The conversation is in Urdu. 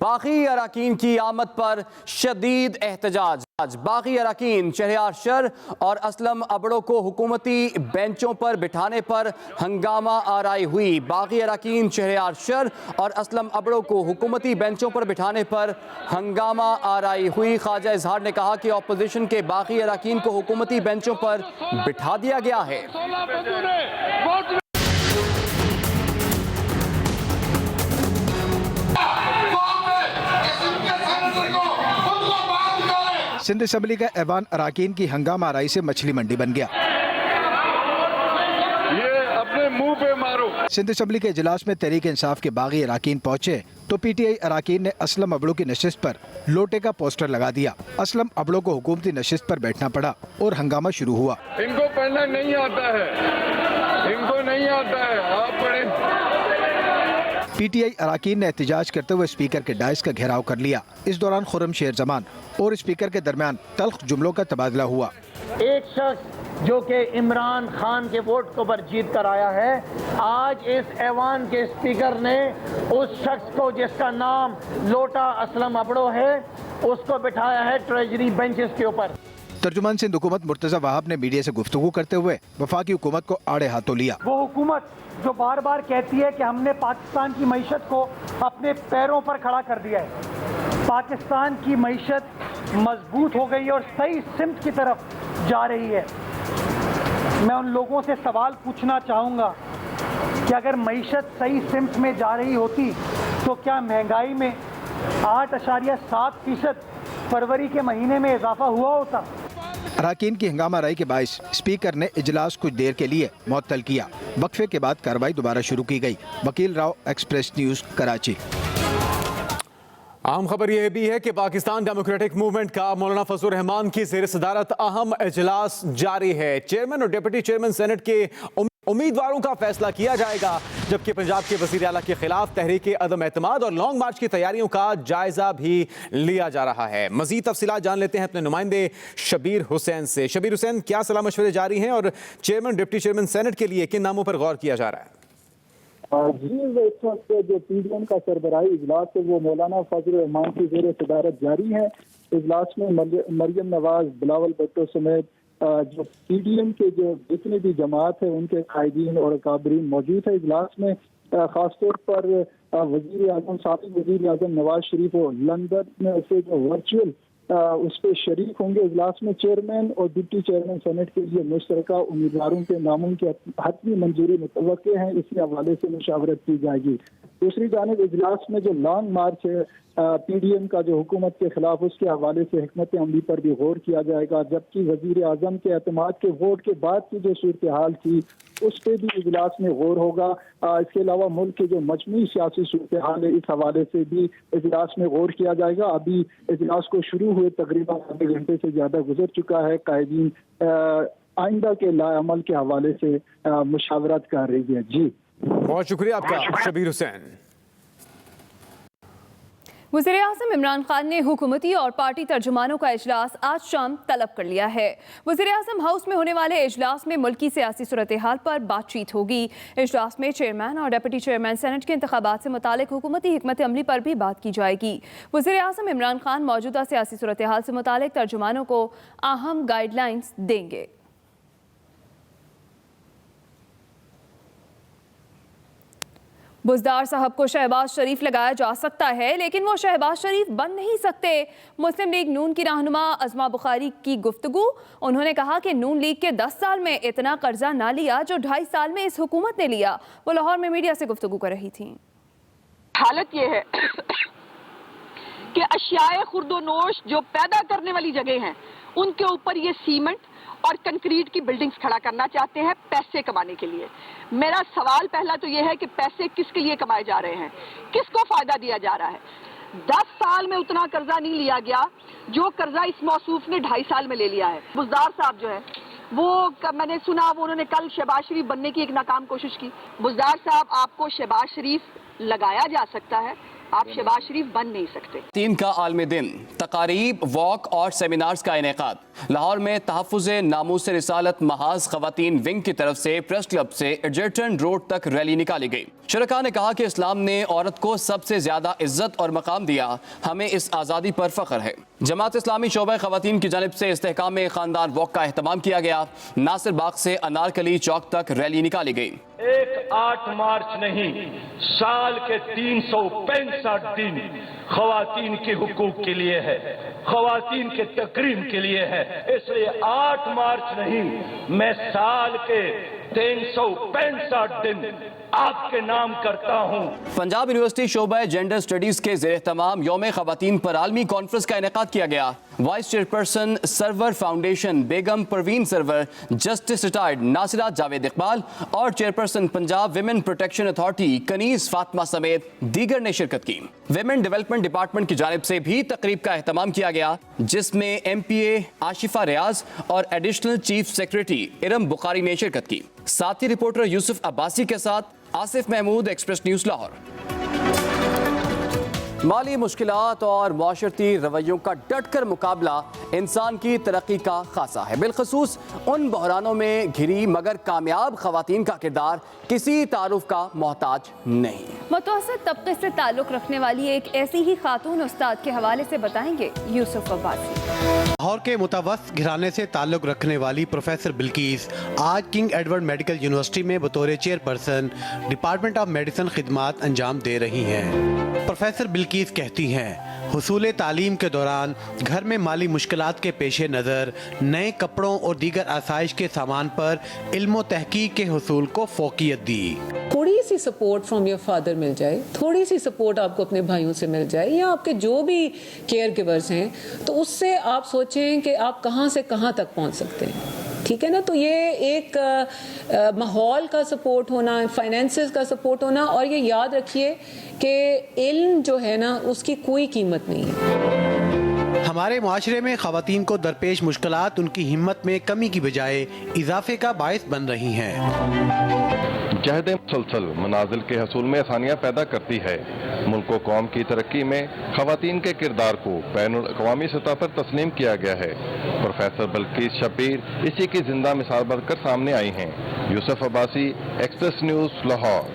باقی اراکین کی آمد پر شدید احتجاج. باقی اراکین شہریار شر اور اسلم ابڑو کو حکومتی بینچوں پر بٹھانے پر ہنگامہ آرائی ہوئی. باقی اراکین شہریار شر اور اسلم ابڑو کو حکومتی بینچوں پر بٹھانے پر ہنگامہ آرائی ہوئی. خواجہ اظہار نے کہا کہ اپوزیشن کے باقی اراکین کو حکومتی بینچوں پر بٹھا دیا گیا ہے. سندھ اسمبلی کا ایوان اراکین کی ہنگامہ آرائی سے مچھلی منڈی بن گیا. یہ اپنے منہ پہ مارو. سندھ اسمبلی کے اجلاس میں تحریک انصاف کے باغی اراکین پہنچے تو پی ٹی آئی اراکین نے اسلم ابڑو کی نشست پر لوٹے کا پوسٹر لگا دیا. اسلم ابڑو کو حکومتی نشست پر بیٹھنا پڑا اور ہنگامہ شروع ہوا. ان کو پڑھنا نہیں آتا ہے, ان کو نہیں آتا ہے, آپ پڑھیں. پی ٹی آئی اراکین نے احتجاج کرتے ہوئے اسپیکر کے ڈائس کا گھیراؤ کر لیا. اس دوران خرم شیر زمان اور اسپیکر کے درمیان تلخ جملوں کا تبادلہ ہوا. ایک شخص جو کہ عمران خان کے ووٹ کو پر جیت کر آیا ہے, آج اس ایوان کے اسپیکر نے اس شخص کو جس کا نام لوٹا اسلم ابڑو ہے اس کو بٹھایا ہے ٹریجری بینچز کے اوپر. ترجمان سندھ حکومت مرتضی وہاب نے میڈیا سے گفتگو کرتے ہوئے وفاقی حکومت کو آڑے ہاتھوں لیا. وہ حکومت جو بار بار کہتی ہے کہ ہم نے پاکستان کی معیشت کو اپنے پیروں پر کھڑا کر دیا ہے, پاکستان کی معیشت مضبوط ہو گئی ہے اور صحیح سمت کی طرف جا رہی ہے. میں ان لوگوں سے سوال پوچھنا چاہوں گا کہ اگر معیشت صحیح سمت میں جا رہی ہوتی تو کیا مہنگائی میں 8.7% فروری کے مہینے میں اضافہ ہوا ہوتا؟ اراکین کی ہنگامہ آرائی کے باعث اسپیکر نے اجلاس کچھ دیر کے لیے معطل کیا. وقفے کے بعد کارروائی دوبارہ شروع کی گئی. وکیل راؤ, ایکسپریس نیوز, کراچی. اہم خبر یہ بھی ہے کہ پاکستان ڈیموکریٹک موومنٹ کا مولانا فضل الرحمان کی زیر صدارت اہم اجلاس جاری ہے. چیئرمین اور ڈپٹی چیئرمین سینٹ کے امیدواروں کا فیصلہ کیا جائے گا, جبکہ پنجاب کے وزیر اعلیٰ کے خلاف تحریک عدم اعتماد اور لانگ مارچ کی تیاریوں کا جائزہ بھی لیا جا رہا ہے. مزید تفصیلات جان لیتے ہیں اپنے نمائندے شبیر حسین سے. شبیر حسین, کیا صلاح مشورے جاری ہیں اور چیئرمین ڈپٹی چیئرمین سینٹ کے لیے کن ناموں پر غور کیا جا رہا ہے؟ جی, اس وقت جو پی ڈی ایم کا سربراہی اجلاس ہے وہ مولانا فضل الرحمان کی زیر صدارت جاری ہے. اجلاس میں مریم نواز, بلاول بھٹو سمیت جو پی ڈی ایم کے جو جتنے بھی جماعت ہے ان کے قائدین اور اکابرین موجود ہے. اجلاس میں خاص طور پر وزیر اعظم, سابق وزیر اعظم نواز شریف اور لندن میں سے جو ورچوئل اس پہ شریک ہوں گے. اجلاس میں چیئرمین اور ڈپٹی چیئرمین سینٹ کے لیے مشترکہ امیدواروں کے ناموں کی حتمی منظوری متوقع ہے, اسی حوالے سے مشاورت کی جائے گی. دوسری جانب اجلاس میں جو لانگ مارچ ہے پی ڈی ایم کا جو حکومت کے خلاف, اس کے حوالے سے حکمت عملی پر بھی غور کیا جائے گا, جبکہ وزیر اعظم کے اعتماد کے ووٹ کے بعد کی جو صورتحال تھی اس پہ بھی اجلاس میں غور ہوگا. اس کے علاوہ ملک کے جو مجموعی سیاسی صورتحال ہے اس حوالے سے بھی اجلاس میں غور کیا جائے گا. ابھی اجلاس کو شروع ہوئے تقریباً آدھے گھنٹے سے زیادہ گزر چکا ہے. قائدین آئندہ کے لائے عمل کے حوالے سے مشاورت کر رہی ہے. جی, بہت شکریہ آپ کا شبیر حسین. وزیر اعظم عمران خان نے حکومتی اور پارٹی ترجمانوں کا اجلاس آج شام طلب کر لیا ہے. وزیر اعظم ہاؤس میں ہونے والے اجلاس میں ملکی سیاسی صورتحال پر بات چیت ہوگی. اجلاس میں چیئرمین اور ڈپٹی چیئرمین سینٹ کے انتخابات سے متعلق حکومتی حکمت عملی پر بھی بات کی جائے گی. وزیر اعظم عمران خان موجودہ سیاسی صورتحال سے متعلق ترجمانوں کو اہم گائیڈ لائنز دیں گے. بزدار صاحب کو شہباز شریف لگایا جا سکتا ہے, لیکن وہ شہباز شریف بن نہیں سکتے. مسلم لیگ نون کی رہنما عظما بخاری کی گفتگو. انہوں نے کہا کہ نون لیگ کے 10 سال میں اتنا قرضہ نہ لیا جو 2.5 سال میں اس حکومت نے لیا. وہ لاہور میں میڈیا سے گفتگو کر رہی تھیں. حالت یہ ہے کہ اشیاء خرد و نوش جو پیدا کرنے والی جگہ ہیں ان کے اوپر یہ سیمنٹ اور کنکریٹ کی بلڈنگز کھڑا کرنا چاہتے ہیں پیسے کمانے کے لیے. میرا سوال پہلا تو یہ ہے کہ پیسے کس کے لیے کمائے جا رہے ہیں, کس کو فائدہ دیا جا رہا ہے؟ 10 سال میں اتنا قرضہ نہیں لیا گیا جو قرضہ اس موصوف نے 2.5 سال میں لے لیا ہے. بزدار صاحب جو ہے وہ میں نے سنا وہ انہوں نے کل شہباز شریف بننے کی ایک ناکام کوشش کی. بزدار صاحب, آپ کو شہباز شریف لگایا جا سکتا ہے, آپ شہباز شریف بن نہیں سکتے. 3 کا عالمی دن, تقاریب, واک اور سیمینارز کا انعقاد. لاہور میں تحفظ ناموس رسالت محاذ خواتین ونگ کی طرف سے پریس کلب سے ایڈجرٹن روڈ تک ریلی نکالی گئی۔ شرکاء نے کہا کہ اسلام نے عورت کو سب سے زیادہ عزت اور مقام دیا، ہمیں اس آزادی پر فخر ہے۔ جماعت اسلامی شعبہ خواتین کی جانب سے استحکام خاندان واک کا اہتمام کیا گیا۔ ناصر باغ سے انارکلی چوک تک ریلی نکالی گئی۔ ایک 8 مارچ نہیں، سال کے 365 دن خواتین کے حقوق کے لیے ہے، خواتین کے تکریم کے لیے ہے، اس لیے 8 مارچ نہیں، میں سال کے 365 دن آپ کے نام کرتا ہوں۔ پنجاب یونیورسٹی شعبہ جینڈر سٹڈیز کے زیر اہتمام یوم خواتین پر عالمی کانفرنس کا انعقاد کیا گیا۔ Voice chairperson Sarwar foundation Begum Parveen Sarwar, justice retired Nasira Javed Iqbal اور chairperson Punjab women protection authority Kaneez Fatima سمیت دیگر نے شرکت کی۔ ویمن ڈیولپمنٹ ڈپارٹمنٹ کی جانب سے بھی تقریب کا اہتمام کیا گیا، جس میں ایم پی اے آشفہ ریاض اور ایڈیشنل چیف سیکریٹری ارم بخاری نے شرکت کی۔ ساتھی رپورٹر یوسف عباسی کے ساتھ آصف محمود، ایکسپریس نیوز لاہور۔ مالی مشکلات اور معاشرتی رویوں کا ڈٹ کر مقابلہ انسان کی ترقی کا خاصہ ہے، بالخصوص ان بحرانوں میں گھری مگر کامیاب خواتین کا کردار کسی تعارف کا محتاج نہیں۔ متوسط طبقے سے تعلق رکھنے والی ایک ایسی ہی خاتون استاد کے حوالے سے بتائیں گے یوسف عباسی۔ لاہور کے متوسط گھرانے سے تعلق رکھنے والی پروفیسر بلقیس آج کنگ ایڈورڈ میڈیکل یونیورسٹی میں بطور چیئرپرسن ڈپارٹمنٹ آف میڈیسن خدمات انجام دے رہی ہیں۔ پروفیسر بلقیس کہتی ہیں حصول تعلیم کے دوران گھر میں مالی مشکلات کے پیش نظر نئے کپڑوں اور دیگر آسائش کے سامان پر علم و تحقیق کے حصول کو فوقیت دی۔ تھوڑی سی سپورٹ فرام یور فادر مل جائے، تھوڑی سی سپورٹ آپ کو اپنے بھائیوں سے مل جائے یا آپ کے جو بھی کیئر گیورز ہیں، تو اس سے آپ سوچیں کہ آپ کہاں سے کہاں تک پہنچ سکتے ہیں، ٹھیک ہے نا۔ تو یہ ایک ماحول کا سپورٹ ہونا، فائنینسز کا سپورٹ ہونا، اور یہ یاد رکھیے کہ علم جو ہے نا اس کی کوئی قیمت نہیں ہے۔ ہمارے معاشرے میں خواتین کو درپیش مشکلات ان کی ہمت میں کمی کی بجائے اضافے کا باعث بن رہی ہیں۔ جہد مسلسل منازل کے حصول میں آسانیاں پیدا کرتی ہے۔ ملک و قوم کی ترقی میں خواتین کے کردار کو بین الاقوامی سطح پر تسلیم کیا گیا ہے۔ پروفیسر بلقیس شبیر اسی کی زندہ مثال بن کر سامنے آئی ہیں۔ یوسف عباسی، ایکسپریس نیوز لاہور۔